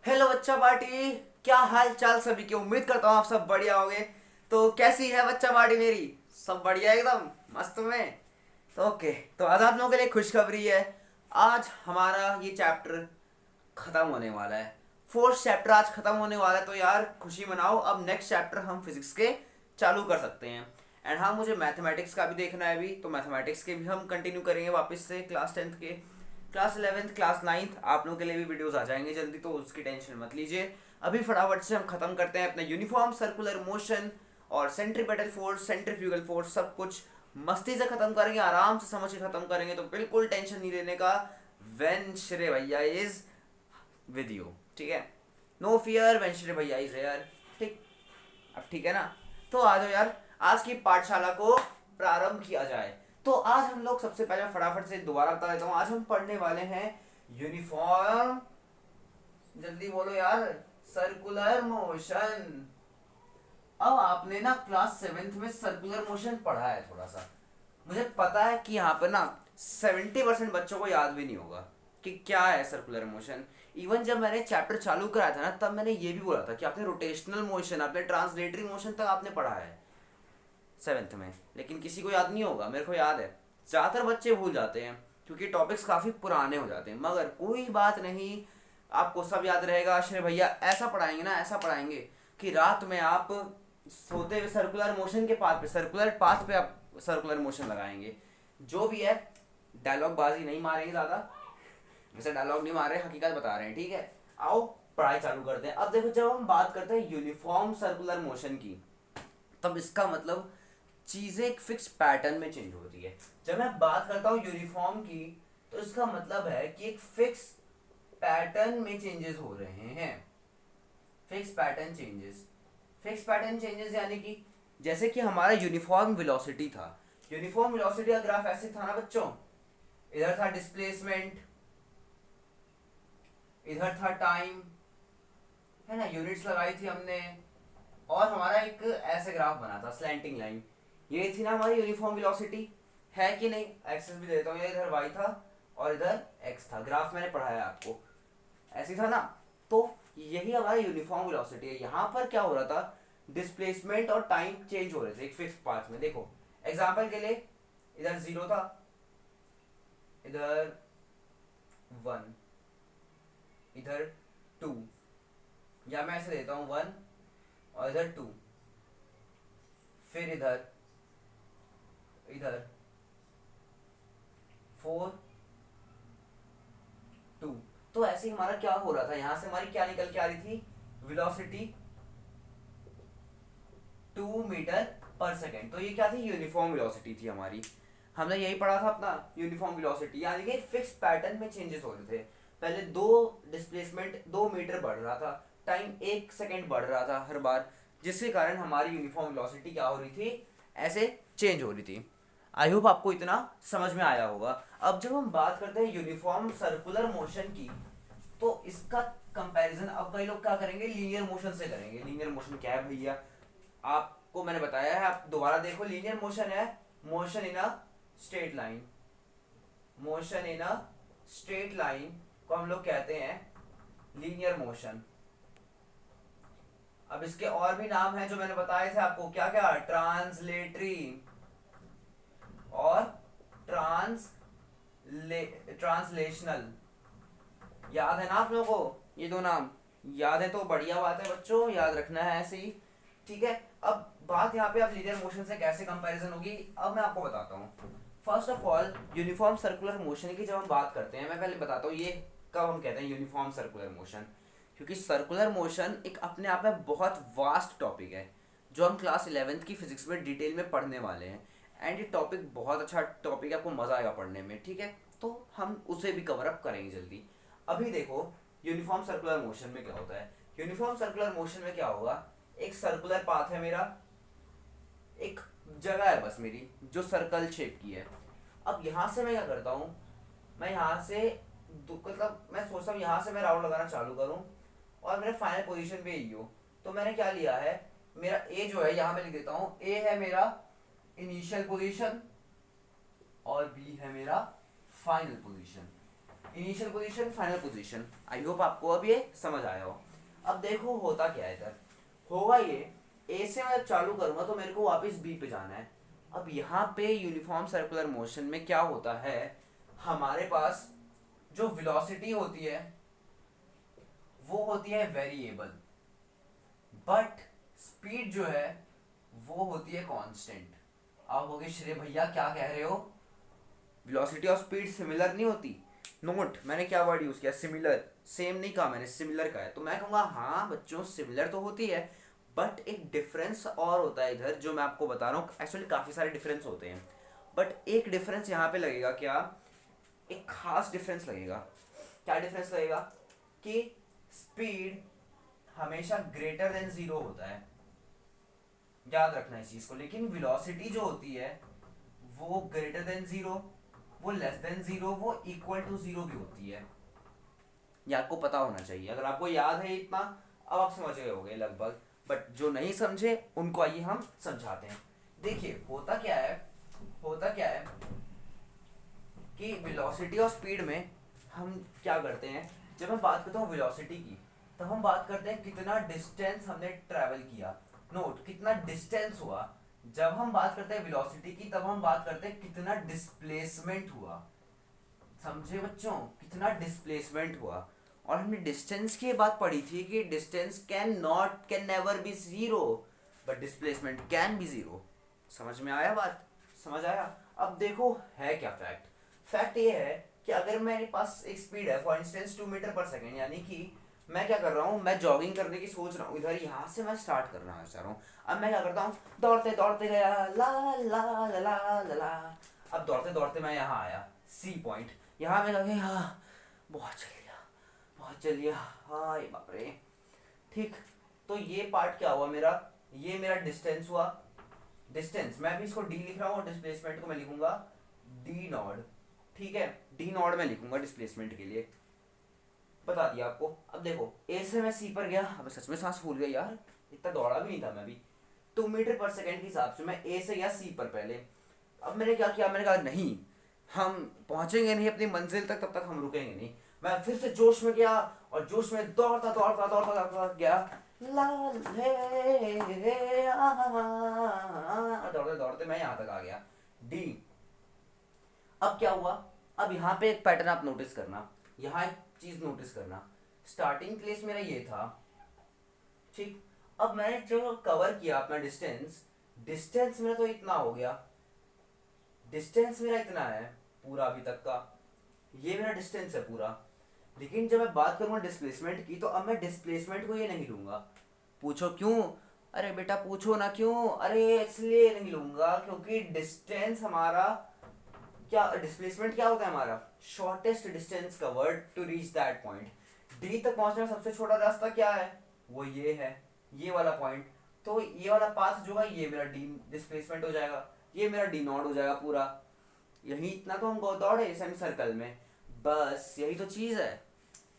Hello बच्चा party. क्या हाल चाल सभी के। उम्मीद करता हूँ आप सब बढ़िया होंगे। तो कैसी है बच्चा पार्टी मेरी। सब बढ़िया एकदम मस्त में। तो ओके, तो आज आप लोगों के लिए खुशखबरी है। आज हमारा ये चैप्टर खत्म होने वाला है। फोर्थ चैप्टर आज खत्म होने वाला है, तो यार खुशी मनाओ। अब नेक्स्ट चैप्टर हम फिजिक्स के चालू कर सकते हैं। एंड हाँ, मुझे मैथमेटिक्स का भी देखना है अभी, तो मैथमेटिक्स के भी हम कंटिन्यू करेंगे वापस से। क्लास 10th के, क्लास 11th, क्लास 9th आप लोगों के लिए भी वीडियोस आ जाएंगे जल्दी, तो उसकी टेंशन मत लीजिए। अभी फटाफट से हम खत्म करते हैं अपने यूनिफॉर्म सर्कुलर मोशन और सेंट्रीपेटल फोर्स, सेंट्रीफ्यूगल फोर्स, सब कुछ मस्ती से खत्म करेंगे, आराम से समझ के खत्म करेंगे। तो बिल्कुल टेंशन नहीं लेने का। वेन श्रे भैया इज विद यू, ठीक है। नो फियर वेन श्री भैया इज हेयर। ठीक, अब ठीक है ना। तो आ जाओ यार, आज की पाठशाला को प्रारंभ किया जाए। तो आज हम लोग सबसे पहले फटाफट से दोबारा बता देता हूँ, आज हम पढ़ने वाले हैं यूनिफॉर्म, जल्दी बोलो यार, सर्कुलर मोशन। अब आपने ना क्लास 7th में सर्कुलर मोशन पढ़ा है थोड़ा सा। मुझे पता है कि यहाँ पर ना 70% बच्चों को याद भी नहीं होगा कि क्या है सर्कुलर मोशन। इवन जब मैंने चैप्टर चालू कराया था ना, तब मैंने ये भी बोला था कि आपने रोटेशनल मोशन, आपने ट्रांसलेटरी मोशन तक आपने पढ़ा है 7th में, लेकिन किसी को याद नहीं होगा। मेरे को याद है, ज़्यादातर बच्चे भूल जाते हैं क्योंकि टॉपिक्स काफ़ी पुराने हो जाते हैं। मगर कोई बात नहीं, आपको सब याद रहेगा। आश्रय भैया ऐसा पढ़ाएंगे ना, ऐसा पढ़ाएंगे कि रात में आप सोते हुए सर्कुलर मोशन के पाथ पे, सर्कुलर पाथ पे आप सर्कुलर मोशन लगाएंगे। जो भी है, डायलॉग बाजी नहीं मारेंगे ज़्यादा। वैसे डायलॉग नहीं मार रहे, हकीकत बता रहे हैं, ठीक है। आओ पढ़ाई चालू करते हैं। अब देखो, जब हम बात करते हैं यूनिफॉर्म सर्कुलर मोशन की, तब इसका मतलब चीजें एक फिक्स पैटर्न में चेंज होती है। जब मैं बात करता हूँ यूनिफॉर्म की, तो इसका मतलब है कि एक फिक्स पैटर्न में चेंजेस हो रहे हैं। Fix pattern changes, fix pattern changes यानी कि जैसे कि हमारा यूनिफॉर्म वेलोसिटी था। यूनिफॉर्म वेलोसिटी का ग्राफ ऐसे था ना बच्चों, इधर था डिस्प्लेसमेंट, इधर था टाइम, है ना, यूनिट्स लगाई थी हमने, और हमारा एक ऐसे ग्राफ बना था स्लैंटिंग लाइन। ये थी ना हमारी यूनिफॉर्म वेलोसिटी, है कि नहीं। एक्सेस भी देता हूँ, इधर वाई था और इधर एक्स था। ग्राफ मैंने पढ़ाया आपको, ऐसी था ना। तो यही हमारा यूनिफॉर्म वेलोसिटी है। यहाँ पर क्या हो रहा था, डिस्प्लेसमेंट और टाइम चेंज हो रहे थे एक फिक्स पाथ में। देखो एग्जाम्पल के लिए, इधर 0 था, इधर 1, इधर 2, या मैं ऐसे देता हूँ 1 और इधर 2, फिर इधर इधर 4 2। तो ऐसे ही हमारा क्या हो रहा था, यहां से हमारी क्या निकल के आ रही थी, वेलोसिटी 2 मीटर पर सेकेंड। तो ये क्या थी, यूनिफॉर्म वेलोसिटी थी हमारी। हमने यही पढ़ा था अपना यूनिफॉर्म वेलोसिटी, यानी कि फिक्स पैटर्न में चेंजेस हो रहे थे। पहले दो डिस्प्लेसमेंट 2 मीटर बढ़ रहा था, टाइम 1 सेकेंड बढ़ रहा था हर बार, जिसके कारण हमारी यूनिफॉर्म वेलोसिटी क्या हो रही थी, ऐसे चेंज हो रही थी। आई होप आपको इतना समझ में आया होगा। अब जब हम बात करते हैं यूनिफॉर्म सर्कुलर मोशन की, तो इसका कंपैरिजन अब कई लोग क्या करेंगे, लीनियर मोशन से करेंगे। लीनियर मोशन क्या है भैया, आपको मैंने बताया है, आप दोबारा देखो। लीनियर मोशन है motion in a straight line. Motion in a straight line को हम लोग कहते हैं लीनियर मोशन। अब इसके और भी नाम हैं जो मैंने बताए थे आपको, क्या क्या, ट्रांसलेटरी और ट्रांसलेशनल। याद है ना आप लोगों को ये दो नाम, याद है तो बढ़िया बात है बच्चों, याद रखना है ऐसे ही, ठीक है। अब बात यहाँ पे, अब लीनियर मोशन से कैसे कंपैरिजन होगी, अब मैं आपको बताता हूँ। First of all, uniform circular motion की जब हम बात करते हैं, मैं पहले बताता हूँ ये कब हम कहते हैं यूनिफॉर्म सर्कुलर मोशन। क्योंकि सर्कुलर मोशन एक अपने आप में बहुत वास्ट टॉपिक है, जो हम क्लास 11th की फिजिक्स में डिटेल में पढ़ने वाले हैं। एंड ये टॉपिक बहुत अच्छा टॉपिक है, आपको मज़ा आएगा पढ़ने में, ठीक है। तो हम उसे भी कवर अप करेंगे जल्दी। अभी देखो यूनिफॉर्म सर्कुलर मोशन में क्या होता है। यूनिफॉर्म सर्कुलर मोशन में क्या होगा, एक सर्कुलर पाथ है मेरा, एक जगह है बस मेरी जो सर्कल शेप की है। अब यहाँ से मैं क्या करता हूँ, मैं यहाँ से मतलब मैं सोचता हूँ यहाँ से मैं राउंड लगाना चालू करूँ और मेरा फाइनल पोजीशन भी यही हो। तो मैंने क्या लिया है, मेरा ए जो है यहाँ मैं लिख देता हूँ, ए है मेरा इनिशियल पोजीशन और बी है मेरा final position. Initial position, final position. I hope आपको अब ये समझ आया हो। अब देखो होता क्या है इधर, होगा ये ए से मैं जब चालू करूंगा तो मेरे को वापस बी पे जाना है। अब यहाँ पे यूनिफॉर्म सर्कुलर मोशन में क्या होता है, हमारे पास जो वेलोसिटी होती है वो होती है वेरिएबल, बट स्पीड जो है वो होती है कांस्टेंट। आप होगे श्रेय भैया क्या कह रहे हो, वेलोसिटी और स्पीड सिमिलर नहीं होती। नोट, मैंने क्या वर्ड यूज किया, सिमिलर। सेम नहीं कहा मैंने, सिमिलर कहा है। तो मैं कहूँगा हाँ बच्चों सिमिलर तो होती है, बट एक डिफरेंस और होता है इधर जो मैं आपको बता रहा हूँ। एक्चुअली काफ़ी सारे डिफरेंस होते हैं, बट एक डिफरेंस यहाँ पे लगेगा। क्या? एक खास डिफरेंस लगेगा। क्या डिफरेंस लगेगा? कि स्पीड हमेशा ग्रेटर देन जीरो होता है, याद रखना इस चीज को। लेकिन वेलोसिटी जो होती है वो ग्रेटर देन जीरो, वो लेस देन जीरो, वो इक्वल टू जीरो भी होती है। ये आपको पता होना चाहिए। अगर आपको याद है इतना, अब आप समझ गए होंगे लगभग, बट जो नहीं समझे उनको आइए हम समझाते हैं। देखिए होता क्या है, होता क्या है कि वेलोसिटी और स्पीड में हम क्या करते हैं, जब मैं बात करता हूँ वेलोसिटी की तब हम बात करते हैं कितना डिस्टेंस हमने ट्रैवल किया। नोट, कितना डिस्टेंस हुआ। जब हम बात करते हैं वेलोसिटी की तब हम बात करते हैं कितना डिस्प्लेसमेंट हुआ। समझे बच्चों, कितना डिस्प्लेसमेंट हुआ। और हमने डिस्टेंस की बात पढ़ी थी कि distance can never be zero, but displacement can be zero. समझ में आया बात? समझ आया? अब देखो है क्या फैक्ट। फैक्ट ये है कि अगर मेरे पास एक स्पीड है फॉर इंस्टेंस 2 मीटर पर सेकेंड, यानी कि मैं क्या कर रहा हूँ, मैं जॉगिंग करने की सोच रहा हूँ, इधर यहाँ से मैं स्टार्ट करना चाह रहा हूँ। अब मैं क्या करता हूँ, दौड़ते दौड़ते गया ला ला ला ला ला ला। अब दौड़ते दौड़ते मैं यहाँ आया सी पॉइंट। यहाँ मैं लगे हाँ बहुत चल लिया, बहुत चल लिया, हाँ ये बाप रे। ठीक, तो ये पार्ट क्या हुआ मेरा, ये मेरा डिस्टेंस हुआ। डिस्टेंस मैं भी इसको डी लिख रहा हूँ, डिस्प्लेसमेंट को मैं लिखूंगा डी नॉट। ठीक है, डी नॉट मैं लिखूंगा डिस्प्लेसमेंट के लिए, बता दिया आपको। अब देखो ए से मैं सी पर गया, अब सच में सांस फूल गया यार, इतना दौड़ा भी नहीं था मैं भी। 2 मीटर पर सेकेंड के हिसाब से मैं ए से गया सी पर पहले। अब मैंने क्या किया, मैंने कहा नहीं हम पहुंचेंगे नहीं अपनी मंजिल तक, तब तक हम रुकेंगे नहीं। मैं फिर से जोश में गया और जोश में दौड़ता दौड़ता दौड़ता दौड़ता गया दौड़ते दौड़ते मैं यहाँ तक आ गया डी। अब क्या हुआ, अब यहाँ पे एक पैटर्न आप नोटिस करना, यहाँ एक चीज नोटिस करना। स्टार्टिंग प्लेस मेरा ये था, ठीक। अब मैंने जो कवर किया अपना डिस्टेंस, डिस्टेंस मेरा तो इतना हो गया, डिस्टेंस मेरा इतना है पूरा अभी तक का, ये मेरा डिस्टेंस है पूरा। लेकिन जब मैं बात करूँगा डिस्प्लेसमेंट की, तो अब मैं डिस्प्लेसमेंट को ये नहीं लूँगा। पूछो क्यों? अरे बेटा पूछो ना क्यों। अरे इसलिए नहीं लूँगा क्योंकि डिस्टेंस हमारा क्या, डिस्प्लेसमेंट क्या होता है हमारा, shortest distance covered to reach that point. D तक पहुंचने का सबसे छोटा रास्ता क्या है, वो ये है, ये वाला पॉइंट। तो ये वाला पाथ जो है ये मेरा डी डिस्प्लेसमेंट हो जाएगा, ये मेरा डी नॉट हो जाएगा पूरा। यही इतना तो हम दौड़े सेमी सर्कल में, बस यही तो चीज है।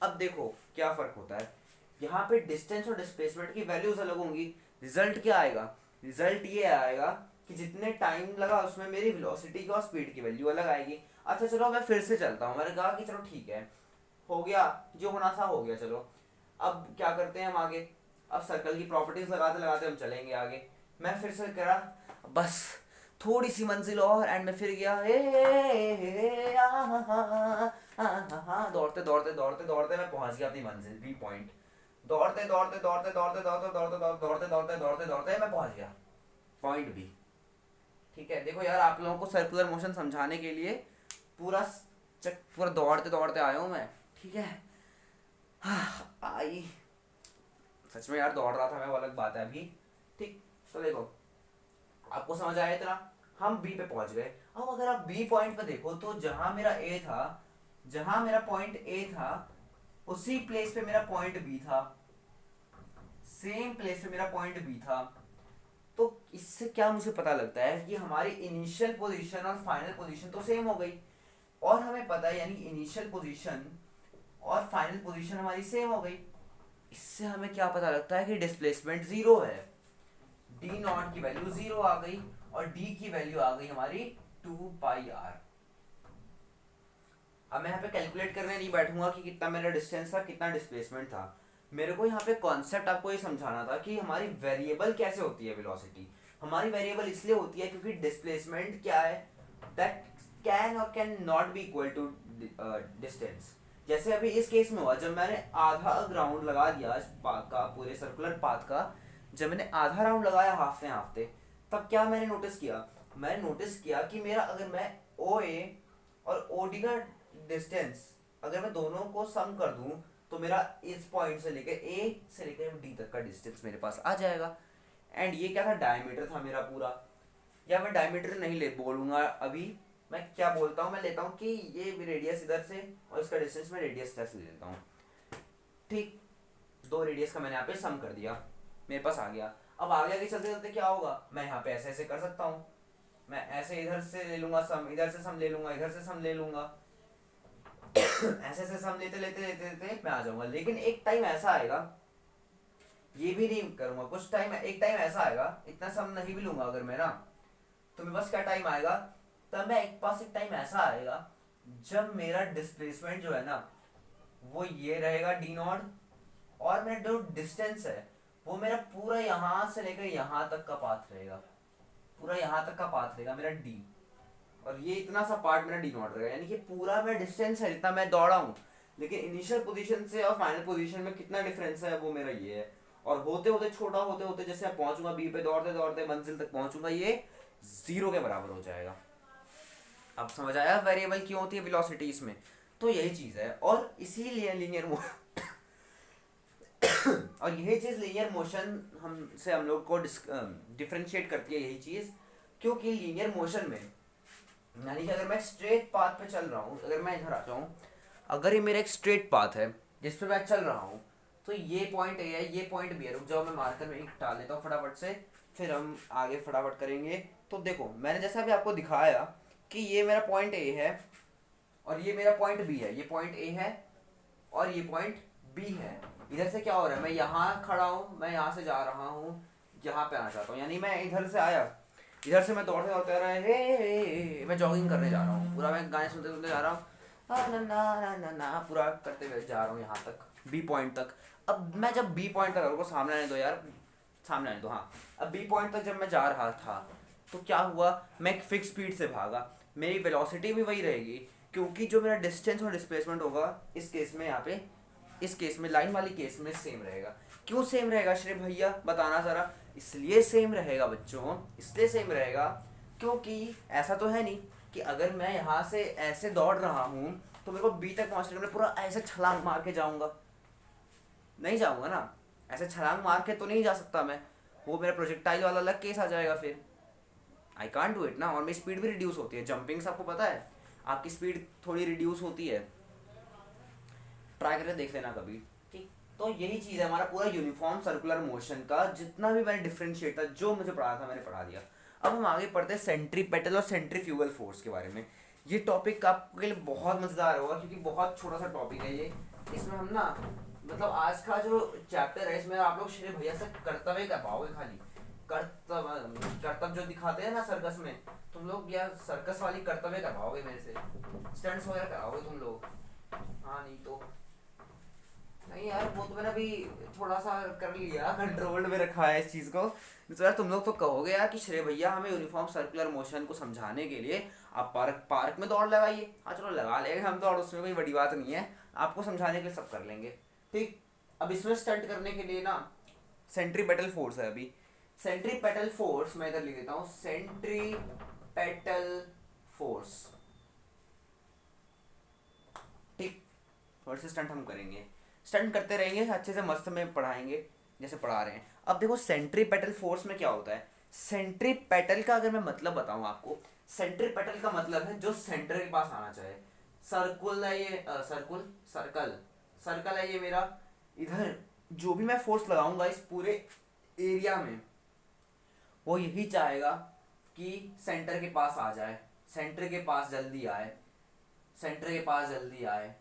अब देखो क्या फर्क होता है, यहाँ पे डिस्टेंस और डिस्प्लेसमेंट की वैल्यूज अलग होंगी। रिजल्ट क्या आएगा, रिजल्ट ये आएगा कि जितने टाइम लगा उसमें मेरी वेलोसिटी की और स्पीड की वैल्यू अलग आएगी। अच्छा चलो मैं फिर से चलता हूँ, मैंने कहा कि चलो ठीक है हो गया, जो होना था हो गया, चलो अब क्या करते हैं हम आगे। अब सर्कल की प्रॉपर्टीज लगाते लगाते हम चलेंगे आगे। मैं फिर से करा बस थोड़ी सी मंजिल और, एंड में फिर गया दौड़ते दौड़ते दौड़ते दौड़ते मैं पहुंच गया अपनी मंजिल बी पॉइंट। दौड़ते दौड़ते दौड़ते दौड़ते दौड़ते दौड़ते दौड़ते दौड़ते दौड़ते दौड़ते मैं पहुंच गया पॉइंट बी। ठीक है, देखो यार आप लोगों को सर्कुलर मोशन समझाने के लिए पूरा पूरा दौड़ते दौड़ते आया हूँ मैं। ठीक है, आई सच में यार दौड़ रहा था मैं, वो अलग बात है अभी। ठीक, तो देखो आपको समझ आया इतना, हम बी पे पहुंच गए। अब अगर आप बी पॉइंट पे देखो तो जहां मेरा ए था, जहां मेरा पॉइंट ए था उसी प्लेस पे मेरा पॉइंट बी था, सेम प्लेस पे मेरा पॉइंट बी था। तो इससे क्या मुझे पता लगता है कि हमारी इनिशियल पोजीशन और फाइनल पोजीशन तो सेम हो गई, और हमें पता है यानी इनिशियल पोजीशन और फाइनल पोजीशन हमारी सेम हो गई। इससे हमें क्या पता लगता है कि डिस्प्लेसमेंट जीरो है, डी नॉट की वैल्यू जीरो आ गई और डी की वैल्यू आ गई हमारी 2 पाई आर। अब मैं यहाँ पे कैलकुलेट करने नहीं बैठूंगा कि कितना मेरा डिस्टेंस था, कितना डिस्प्लेसमेंट था। मेरे को यहाँ पे कॉन्सेप्ट आपको ये समझाना था कि हमारी वेरिएबल कैसे होती है वेलोसिटी। हमारी वेरिएबल इसलिए होती है क्योंकि डिस्प्लेसमेंट क्या है, that can or can not be equal to distance. जैसे अभी इस केस में हुआ, जब मैंने आधा ग्राउंड लगा दिया इस पाथ का, पूरे सर्कुलर पाथ का, जब मैंने आधा राउंड लगाया हाफते हाफते, तब क्या मैंने नोटिस किया, मैंने नोटिस किया कि मेरा अगर मैं ओ ए और ओ डी का डिस्टेंस अगर मैं दोनों को सम कर दूं, तो मेरा इस पॉइंट से लेकर ए से लेकर डी तक का डिस्टेंस मेरे पास आ जाएगा। एंड ये क्या था, डायमीटर था मेरा पूरा। या मैं डायमीटर नहीं ले बोलूंगा अभी, मैं क्या बोलता हूँ, मैं लेता हूँ कि ये रेडियस इधर से और इसका डिस्टेंस मैं रेडियस इधर से ले लेता हूँ। ठीक, दो रेडियस का मैंने यहाँ पे सम कर दिया, मेरे पास आ गया। अब आगे आगे चलते चलते क्या होगा, मैं यहाँ पे ऐसे ऐसे कर सकता हूँ, मैं ऐसे इधर से ले लूंगा सम, इधर से सम ले लूंगा, इधर से सम ले लूंगा ऐसे ऐसे सम लेते लेते लेते लेते मैं आ जाऊंगा। लेकिन एक टाइम ऐसा आएगा, ये भी नहीं करूंगा, कुछ टाइम, एक टाइम ऐसा आएगा, इतना सम नहीं भी लूंगा अगर मैं ना, तो मेरे पास क्या टाइम आएगा, तब मैं एक पास एक टाइम ऐसा आएगा जब मेरा डिस्प्लेसमेंट जो है ना वो ये रहेगा डी नॉट, और मेरा जो डिस्टेंस है वो मेरा पूरा यहाँ से लेकर यहाँ तक का पाथ रहेगा, पूरा यहाँ तक का पाथ रहेगा मेरा डी, और ये इतना सा पार्ट मेरा डी नॉट रहेगा। यानी कि पूरा मेरा डिस्टेंस है जितना मैं दौड़ा हूँ, लेकिन इनिशियल पोजीशन से और फाइनल पोजीशन में कितना डिफरेंस है वो मेरा ये है। और होते होते छोटा होते होते जैसे मैं पहुंचूंगा बी पे, दौड़ते दौड़ते मंजिल तक पहुंचूंगा, ये जीरो के बराबर हो जाएगा। अब समझ आया वेरिएबल क्यों होती है वेलोसिटी इसमें, तो यही चीज है। और इसीलिए लीनियर और यही चीज लीनियर मोशन हमसे हम लोग को डिफरेंशिएट करती है, यही चीज, क्योंकि लीनियर मोशन में यानी कि अगर मैं स्ट्रेट पाथ पे चल रहा हूँ, अगर मैं इधर आता हूँ, अगर ये मेरा एक स्ट्रेट पाथ है जिस पे मैं चल रहा हूँ, तो ये पॉइंट ए है, ये पॉइंट बी है। रुक जाओ, मैं मार्कर में एक डाल लेता हूँ फटाफट से, फिर हम आगे फटाफट करेंगे। तो देखो मैंने जैसा भी आपको दिखाया कि ये मेरा पॉइंट ए है और ये मेरा पॉइंट बी है, ये पॉइंट ए है और ये पॉइंट बी है। इधर से क्या हो रहा है, मैं यहाँ खड़ा हूँ, मैं यहाँ से जा रहा हूँ, यहाँ पे आना चाहता हूँ। यानी मैं इधर से आया, इधर से मैं दौड़ते दौड़ते आ रहा है, हे मैं जॉगिंग करने जा रहा हूँ, पूरा मैं गाने सुनते सुनते जा रहा हूँ, ना ना ना ना ना पूरा करते हुए जा रहा हूँ यहाँ तक, बी पॉइंट तक। अब मैं जब बी पॉइंट तक, को सामने आने दो यार, सामने आने दो, हाँ। अब बी पॉइंट तक जब मैं जा रहा था तो क्या हुआ, मैं एक फिक्स स्पीड से भागा, मेरी वेलोसिटी भी वही रहेगी, क्योंकि जो मेरा डिस्टेंस और डिस्प्लेसमेंट होगा इस केस में, यहाँ पे इस केस में लाइन वाली केस में सेम रहेगा। क्यों सेम रहेगा श्री भैया, बताना ज़रा। इसलिए सेम रहेगा बच्चों, इसलिए सेम रहेगा क्योंकि ऐसा तो है नहीं कि अगर मैं यहाँ से ऐसे दौड़ रहा हूँ तो मेरे को बी तक पहुँचने के लिए पूरा ऐसे छलांग मार के जाऊँगा, नहीं जाऊँगा ना, ऐसे छलांग मार के तो नहीं जा सकता मैं, वो मेरा प्रोजेक्टाइल वाला अलग केस आ जाएगा फिर, आई कांट डू इट ना। और मेरी स्पीड भी रिड्यूस होती है, जंपिंग से आपको पता है आपकी स्पीड थोड़ी रिड्यूस होती है, ट्राई करके देख लेना कभी, ठीक। तो यही चीज़ है हमारा पूरा यूनिफॉर्म सर्कुलर मोशन का, जितना भी मैंने डिफरेंशिएट था जो मुझे पढ़ा था मैंने पढ़ा दिया। अब हम आगे पढ़ते हैं सेंट्रीपेटल और सेंट्रीफ्यूगल फोर्स के बारे में। ये टॉपिक आपके लिए बहुत मज़ेदार होगा क्योंकि बहुत छोटा सा टॉपिक है ये। इसमें हम ना मतलब आज का जो चैप्टर है इसमें आप लोग श्री भैया से कर्तव्य कर पाओगे, खाली कर्तव्य जो दिखाते हैं ना सर्कस में, तुम लोग या सर्कस वाली कर्तव्य कर पाओगे मेरे से, स्टंट्स वगैरह कराओगे तुम लोग। हाँ नहीं तो नहीं यार, वो तो मैंने अभी थोड़ा सा कर लिया, कंट्रोल में रखा है इस चीज़ को। तो यार तुम लोग तो कहोगे यार कि श्रेय भैया हमें यूनिफॉर्म सर्कुलर मोशन को समझाने के लिए आप पार्क में दौड़ लगाइए। हाँ चलो लगा लेंगे हम दौड़, उसमें कोई बड़ी बात नहीं है, आपको समझाने के लिए सब कर लेंगे, ठीक। अब इसमें स्टंट करने के लिए ना सेंट्रीपेटल फोर्स है। अभी सेंट्रीपेटल फोर्स मैं इधर लिख देता हूँ, सेंट्रीपेटल फोर्स, ठीक। थोड़े से स्टंट हम करेंगे, स्टंट करते रहेंगे, अच्छे से मस्त में पढ़ाएंगे जैसे पढ़ा रहे हैं। अब देखो सेंट्रीपेटल फोर्स में क्या होता है, सेंट्रीपेटल का अगर मैं मतलब बताऊं आपको, सेंट्रीपेटल का मतलब है जो सेंटर के पास आना चाहे। सर्कुल है ये, सर्कल है ये मेरा, इधर जो भी मैं फोर्स लगाऊंगा इस पूरे एरिया में वो यही चाहेगा कि सेंटर के पास आ जाए, सेंटर के पास जल्दी आए, सेंटर के पास जल्दी आए।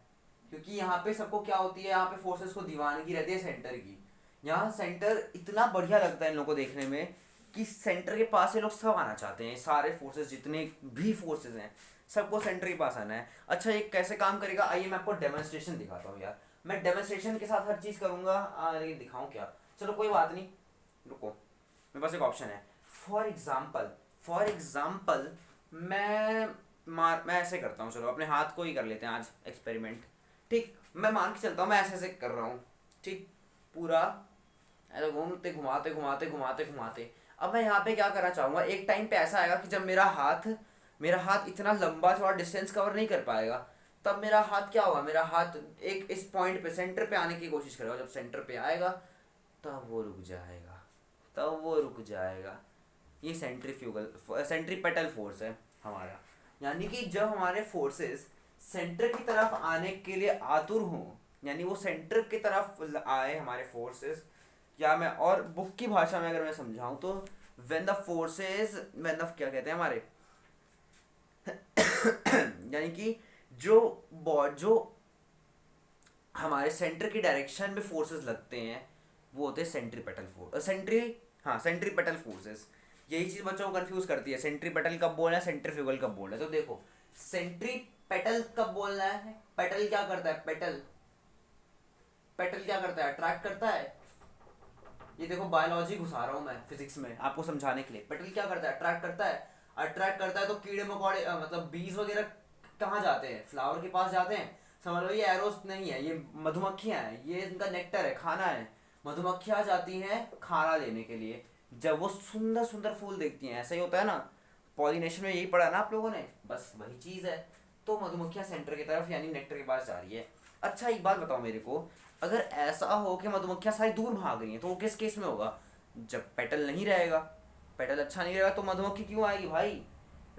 क्योंकि यहाँ पे सबको क्या होती है, यहाँ पे फोर्सेस को दीवानगी रहती है सेंटर की। यहाँ सेंटर इतना बढ़िया लगता है इन लोगों को देखने में कि सेंटर के पास ये लोग सब आना चाहते हैं, सारे फोर्सेस जितने भी फोर्सेस हैं सबको सेंटर के पास आना है। अच्छा ये कैसे काम करेगा, आइए मैं आपको डेमोन्स्ट्रेशन दिखाता हूँ यार। मैं डेमोन्स्ट्रेशन के साथ हर चीज़ करूँगा, लेकिन दिखाऊँ क्या, चलो कोई बात नहीं, रुको, मेरे पास एक ऑप्शन है। फॉर एग्जाम्पल मैं ऐसे करता हूँ, चलो अपने हाथ को ही कर लेते हैं आज एक्सपेरिमेंट। ठीक, मैं मान के चलता हूँ मैं ऐसे ऐसे कर रहा हूँ, ठीक, पूरा ऐसे घूमते घुमाते घुमाते घुमाते घुमाते। अब मैं यहाँ पे क्या करना चाहूँगा, एक टाइम पे ऐसा आएगा कि जब मेरा हाथ इतना लंबा थोड़ा डिस्टेंस कवर नहीं कर पाएगा, तब मेरा हाथ क्या होगा, मेरा हाथ एक इस पॉइंट पे सेंटर पे आने की कोशिश करेगा। जब सेंटर पे आएगा तब वो रुक जाएगा, ये सेंट्रीपेटल फोर्स है हमारा। यानी कि जब हमारे फोर्सेस सेंटर की तरफ आने के लिए आतुर हों, यानी वो सेंटर की तरफ आए हमारे फोर्सेस, या मैं और बुक की भाषा में अगर मैं समझाऊं तो व्हेन द क्या कहते हैं हमारे यानी कि जो हमारे सेंटर की डायरेक्शन में फोर्सेस लगते हैं वो होते हैं सेंट्रीपेटल फोर्सेस। यही चीज़ बच्चों को कंफ्यूज करती है, सेंट्रीपेटल कब बोलना है, सेंट्रीफ्यूगल कब बोलना है। तो देखो, सेंट्रीपेटल कब बोलना है, पेटल क्या करता है, पेटल क्या करता है, अट्रैक्ट करता है। ये देखो बायोलॉजी घुसा रहा हूँ मैं फिजिक्स में आपको समझाने के लिए। पेटल क्या करता है, अट्रैक्ट करता है तो कीड़े मकोड़े मतलब बीज वगैरह कहाँ जाते हैं, फ्लावर के पास जाते हैं। समझ लो ये एरोस नहीं है, ये मधुमक्खियाँ हैं, ये इनका नेक्टर है, खाना है। मधुमक्खियाँ जाती हैं खाना लेने के लिए, जब वो सुंदर सुंदर फूल देखती हैं, ऐसा ही होता है ना, पॉलिनेशन में यही पढ़ा ना आप लोगों ने, बस वही चीज़ है। तो मधुमक्खियाँ सेंटर की तरफ यानी नेक्टर के पास जा रही है। अच्छा एक बात बताओ मेरे को, अगर ऐसा हो कि मधुमक्खियाँ सारी दूर भाग रही हैं तो वो किस केस में होगा, जब पेटल नहीं रहेगा, पेटल अच्छा नहीं रहेगा तो मधुमक्खी क्यों आएगी भाई,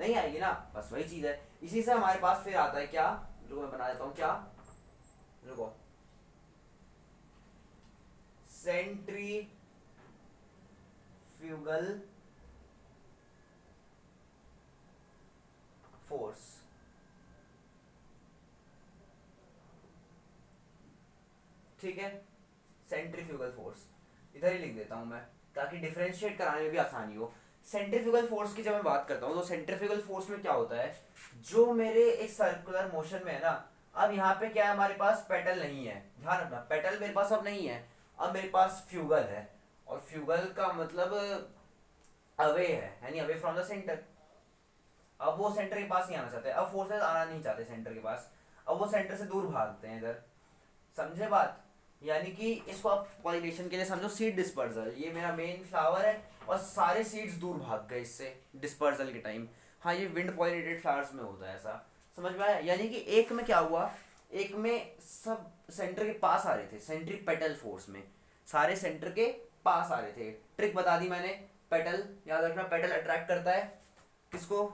नहीं आएगी ना, बस वही चीज़ है। इसी से हमारे पास फिर आता है क्या, रुको मैं बना देता हूँ क्या, रुको, सेंट्रीफ्यूगल फोर्स। ठीक है, सेंट्रीफ्यूगल फोर्स इधर ही लिख देता हूँ मैं ताकि डिफरेंशिएट कराने में भी आसानी हो। सेंट्रीफ्यूगल फोर्स की जब मैं बात करता हूँ तो सेंट्रीफ्यूगल फोर्स में क्या होता है, जो मेरे एक सर्कुलर मोशन में है ना, अब यहाँ पे क्या है, हमारे पास पेटल नहीं है, ध्यान रखना पेटल मेरे पास अब नहीं है, अब मेरे पास फ्यूगल है। और फ्यूगल का मतलब अवे है, यानी अवे फ्रॉम द सेंटर। अब वो सेंटर के पास नहीं आना चाहते, अब फोर्सेस आना नहीं चाहते सेंटर के पास, अब वो सेंटर से दूर भागते हैं इधर, समझे बात। यानी कि इसको आप पॉलिनेशन के लिए समझो सीड डिस्पर्सल, ये मेरा मेन फ्लावर है और सारे सीड्स दूर भाग गए इससे डिस्पर्सल के टाइम। हाँ ये विंड पॉलिनेटेड फ्लावर्स में होता है ऐसा, समझ में आया। यानी कि एक में क्या हुआ, एक में सब सेंटर के पास आ रहे थे, सेंट्रीपेटल फोर्स में सारे सेंटर के पास आ रहे थे। ट्रिक बता दी मैंने, पेटल याद रखना, पेटल अट्रैक्ट करता है किसको,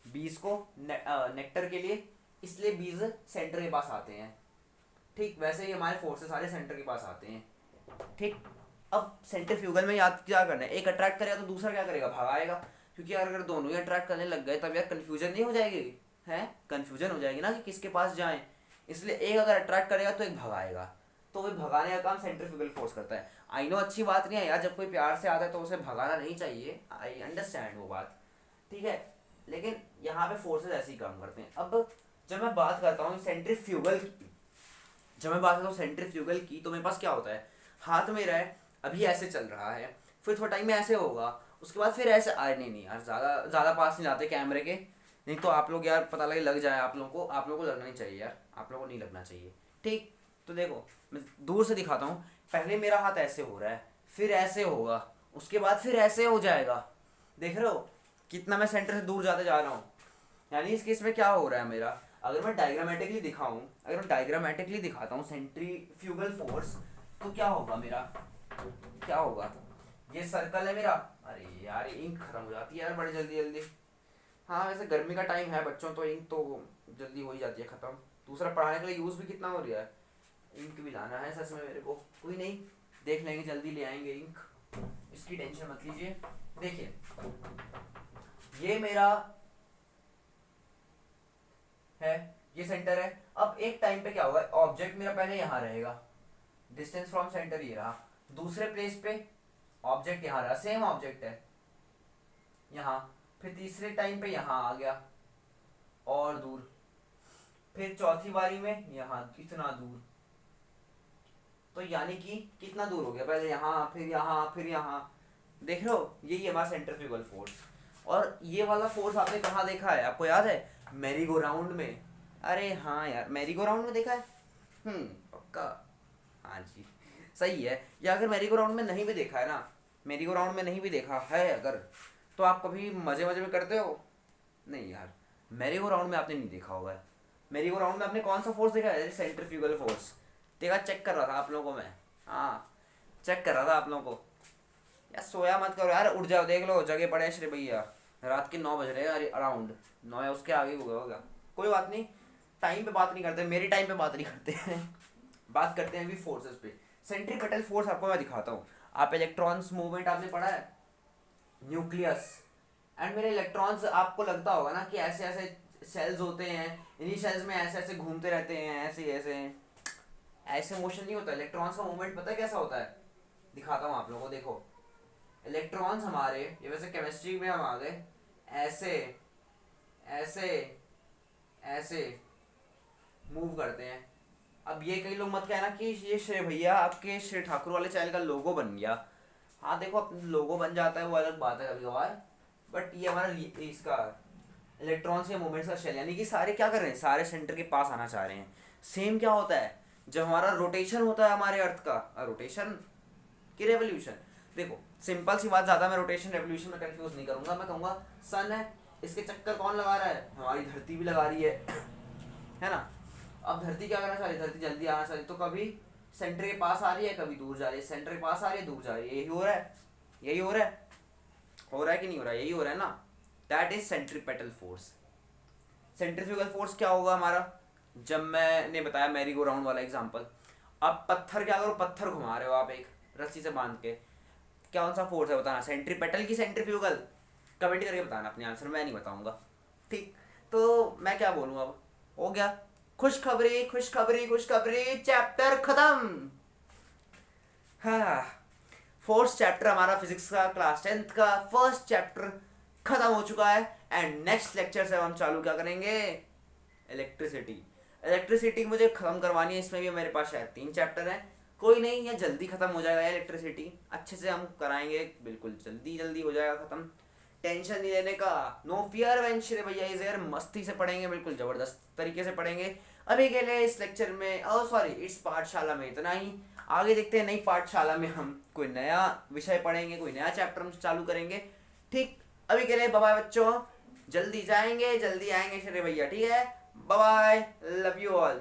बीज को, नेक्टर के लिए, इसलिए बीज सेंटर के पास आते हैं। ठीक वैसे ही हमारे फोर्सेस सारे सेंटर के पास आते हैं। ठीक, अब सेंट्रीफ्यूगल में याद क्या करना है, एक अट्रैक्ट करेगा तो दूसरा क्या करेगा, भगाएगा। क्योंकि अगर दोनों ही अट्रैक्ट करने लग गए तब यार कन्फ्यूजन नहीं हो जाएगी, है कन्फ्यूजन हो जाएगी ना कि किसके पास जाएं। इसलिए एक अगर अट्रैक्ट करेगा तो एक भगाएगा, तो वही भगाने का काम सेंट्रीफ्यूगल फोर्स करता है। आई नो अच्छी बात नहीं है यार, जब कोई प्यार से आता है तो उसे भगाना नहीं चाहिए, आई अंडरस्टैंड वो बात, ठीक है, लेकिन यहाँ पे फोर्सेस ऐसे ही काम करते हैं। अब जब मैं बात करता हूँ सेंट्रीफ्यूगल की, तो मेरे पास क्या होता है, हाथ मेरा है अभी ऐसे चल रहा है, फिर थोड़ा टाइम में ऐसे होगा, उसके बाद फिर ऐसे आए, नहीं यार ज़्यादा पास नहीं लाते कैमरे के, नहीं तो आप लोग यार पता लग जाए आप लोगों को लगना नहीं चाहिए यार, आप लोगों को नहीं लगना चाहिए। ठीक, तो देखो मैं दूर से दिखाता हूँ, पहले मेरा हाथ ऐसे हो रहा है, फिर ऐसे होगा, उसके बाद फिर ऐसे हो जाएगा, देख रहे हो कितना मैं सेंटर से दूर जाते जा रहा हूँ। यानी इस केस में क्या हो रहा है मेरा, अगर मैं डायग्रामेटिकली दिखाता हूँ सेंट्रीफ्यूगल फोर्स, तो क्या होगा मेरा, क्या होगा, ये सर्कल है मेरा, अरे यार इंक खत्म हो जाती है यार बड़ी जल्दी जल्दी। हाँ वैसे गर्मी का टाइम है बच्चों, तो इंक तो जल्दी हो ही जाती है ख़त्म। दूसरा पढ़ाने के लिए यूज़ भी कितना हो रहा है, इंक भी लाना है सच में मेरे को, कोई नहीं देख लेंगे, जल्दी ले आएंगे इंक, इसकी टेंशन मत लीजिए। देखिए ये मेरा है, ये सेंटर है। अब एक टाइम पे क्या होगा, ऑब्जेक्ट मेरा पहले यहाँ रहेगा, डिस्टेंस फ्रॉम सेंटर ये रहा, दूसरे प्लेस पे ऑब्जेक्ट यहाँ रहा, सेम ऑब्जेक्ट है यहाँ, फिर तीसरे टाइम पे यहाँ आ गया, और दूर, फिर चौथी बारी में यहाँ इतना दूर। तो यानी कि कितना दूर हो गया, पहले यहाँ, फिर यहाँ, फिर यहाँ। देख रहे हो, यही है हमारा सेंट्रीफ्यूगल फोर्स। और ये वाला फोर्स आपने कहाँ देखा है, आपको याद है? मैरी गो राउंड में। अरे हाँ यार, मैरी गो राउंड में देखा है। पक्का। हाँ जी, सही है। या अगर मैरी गो राउंड में नहीं भी देखा है ना, मैरी गो राउंड में नहीं भी देखा है अगर, तो आप कभी मजे मजे में करते हो? नहीं यार, मैरी गो राउंड में आपने नहीं देखा होगा। मैरी गो राउंड में आपने कौन सा फोर्स देखा है? सेंट्रीफ्यूगल फोर्स देखा, चेक कर रहा था आप लोगों को मैं। हाँ, चेक कर रहा था आप लोगों को। यार सोया मत करो यार, उठ जाओ, देख लो जगह पड़े हैं श्री भैया। रात के 9 बज रहे हैं, अरे अराउंड 9 या उसके आगे हो गया होगा। कोई बात नहीं, टाइम पे बात नहीं करते, मेरी टाइम पे बात नहीं करते हैं। बात करते हैं अभी फोर्सेस पे। सेंट्रीपेटल फोर्स आपको मैं दिखाता हूँ। आप इलेक्ट्रॉन्स मूवमेंट आपने पढ़ा है, न्यूक्लियस एंड मेरे इलेक्ट्रॉन्स। आपको लगता होगा ना कि ऐसे ऐसे सेल्स होते हैं, इन्हीं सेल्स में ऐसे ऐसे घूमते रहते हैं, ऐसे ऐसे। ऐसे मोशन नहीं होता। इलेक्ट्रॉन्स का मूवमेंट पता है कैसा होता है? दिखाता हूँ आप लोगों को, देखो। इलेक्ट्रॉन्स हमारे, ये वैसे केमिस्ट्री में हम आ गए, ऐसे ऐसे ऐसे मूव करते हैं। अब ये कई लोग मत कहना कि ये श्री भैया आपके श्री ठाकुर वाले चैनल का लोगो बन गया। हाँ देखो, अब लोगो बन जाता है वो अलग बात है कभी कभार, बट ये हमारा इसका इलेक्ट्रॉन्स के मूवमेंट्स का शेल, यानी कि सारे क्या कर रहे हैं, सारे सेंटर के पास आना चाह रहे हैं। सेम क्या होता है जब हमारा रोटेशन होता है हमारे अर्थ का, रोटेशन की रेवोल्यूशन। देखो सिंपल सी बात, ज़्यादा मैं रोटेशन रेवोल्यूशन में कंफ्यूज नहीं करूंगा। मैं कहूँगा सन है, इसके चक्कर कौन लगा रहा है? हमारी धरती भी लगा रही है ना। अब धरती क्या करना चाह रही है? धरती जल्दी आना चाह रही है, तो कभी सेंटर के पास आ रही है, कभी दूर जा रही है, सेंटर के पास आ रही है, दूर जा रही है। यही हो रहा है, यही हो रहा है, हो रहा है कि नहीं हो रहा है? यही हो रहा है ना। That is centripetal force. Centrifugal force क्या होगा हमारा? जब मैंने बताया मैरी गो राउंड वाला एग्जांपल, अब पत्थर क्या करो, पत्थर घुमा रहे हो आप एक रस्सी से बांध के, कौन सा फोर्स है बताना, सेंट्रीपेटल की सेंट्रीफ्यूगल? कमेंट करके बताना अपने आंसर, मैं नहीं बताऊंगा। ठीक, तो मैं क्या बोलूँ अब, हो गया। खुशखबरी खुशखबरी खुशखबरी, चैप्टर खत्म। हाँ, फोर्थ चैप्टर हमारा फिजिक्स का क्लास 10th का फर्स्ट चैप्टर खत्म हो चुका है। एंड नेक्स्ट लेक्चर से हम चालू क्या करेंगे? इलेक्ट्रिसिटी। इलेक्ट्रिसिटी मुझे खत्म करवानी है, इसमें भी मेरे पास शायद 3 चैप्टर हैं। कोई नहीं, ये जल्दी खत्म हो जाएगा इलेक्ट्रिसिटी, अच्छे से हम कराएंगे, बिल्कुल जल्दी जल्दी हो जाएगा खत्म। टेंशन नहीं लेने का, नो फियर व्हेन श्री भैया इज हियर। मस्ती से पढ़ेंगे, बिल्कुल जबरदस्त तरीके से पढ़ेंगे। अभी के लिए इस लेक्चर में, सॉरी इस पाठशाला में इतना ही। आगे देखते हैं नई पाठशाला में हम कोई नया विषय पढ़ेंगे, कोई नया चैप्टर हम चालू करेंगे। ठीक, अभी के लिए बाय बाय बच्चों, जल्दी जाएंगे जल्दी आएंगे श्री भैया, ठीक है? Bye bye, love you all.